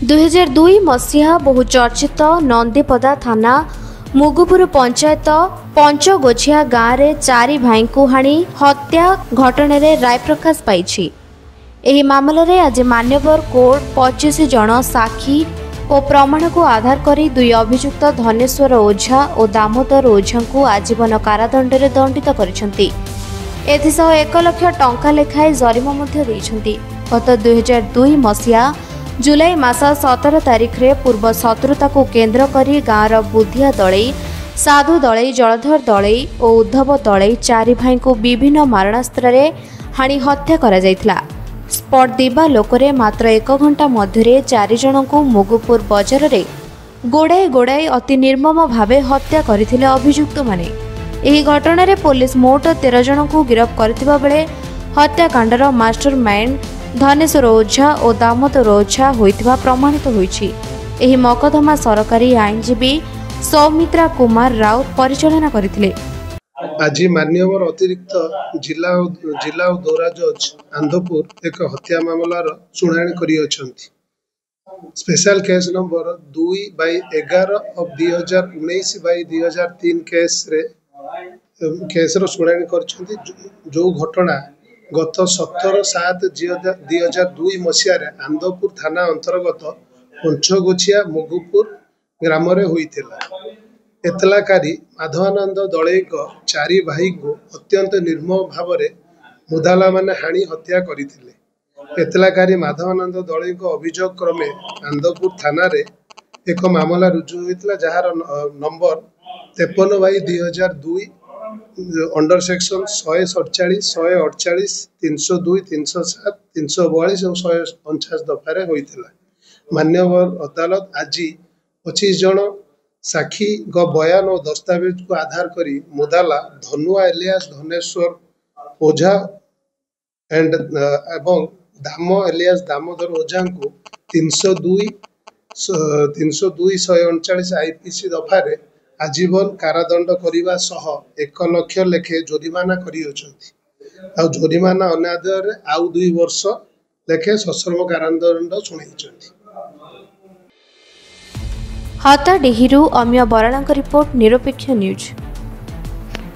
2002 मसीहा बहु चर्चित नंदीपदा थाना मुगुपुर पंचायत पंचगोछिया गाँव में 4 भाई को हाणी हत्या घटन राय प्रकाश पाई। एही मामला रे आज मान्यवर कोर्ट 25 जन साक्षी और प्रमाण को आधार करी 2 अभियुक्त धनेश्वर ओझा और दामोदर ओझा को आजीवन कारादंड रे दंडित करिसेंती। एथिसह 1 लाख टंका लेखाए जरिमा मध्य देइछंती। गत 2002 मसीहा जुलाई मास 17 तारिख रे पूर्व शत्रुता को केन्द्र करी गाँवर बुधिया दलई, साधु दलई, जलधर दलई और उद्धव दलई 4 भाई को विभिन्न मारणास्त्र रे हाणी हत्या करा जायथिला। स्पॉट दिबा लोकरे मात्र 1 घंटा मध्य 4 जन को मुगुपुर बजार रे गोड़ाई गोड़ाई अति निर्मम भावे हत्या करथिले अभियुक्त माने। एही घटना रे पुलिस मोट 13 जन को गिरफ्त करथिबा बेले हत्याकांडर मास्टर माइंड धनेश्वर ओझा और दामोदर ओझा होइतिबा प्रमाणित होइछि। एही मकदमा सरकारी आईनजीवी सौमित्रा कुमार राउत परिचालना करथिले। आज मान्यवर अतिरिक्त जिला और दौरा जज आंधपुर एक हत्या मामलार शुणाणी करी अछंती। Special case number 2/11 of 2019/2003 case रो शुणाणी करछंती। जो घटना गत 17/7/2002 मसीह आंधपुर थाना अंतर्गत पंचगोछिया मुगुपुर ग्राम रे होइतिला। एतलाकारी माधवानंद दलई 4 भाई को अत्यंत निर्मम भाव में मुदाला माने हाणी हत्या करथिले। एतलाकारी माधवानंद दलई अभियोग क्रमे आंधपुर थाना रे एक मामला रुजु होइतिला, जहार नंबर 53/2002 अंडर सेक्शन 147, 148, 302, 307, 342 और 149 दफारे होइतिला। मान्यवर अदालत आज 25 जन साक्षी बयान और दस्तावेज को आधार करी मुदाला धनुआ एलियास धनेश्वर ओझा एवं दाम एलियास दामोदर ओझा को 302/139 आईपीसी दफारे आजीवन कारादंड करिबा सह 1 लाख लेखे जोरिमाना करी अछंती। आ जोरिमाना अनादर आउ 2 वर्ष लेखे सश्रम कारादंड सुनाइछंती। हताडिहिरु अमिय बराणा रिपोर्ट निरपेक्ष न्यूज।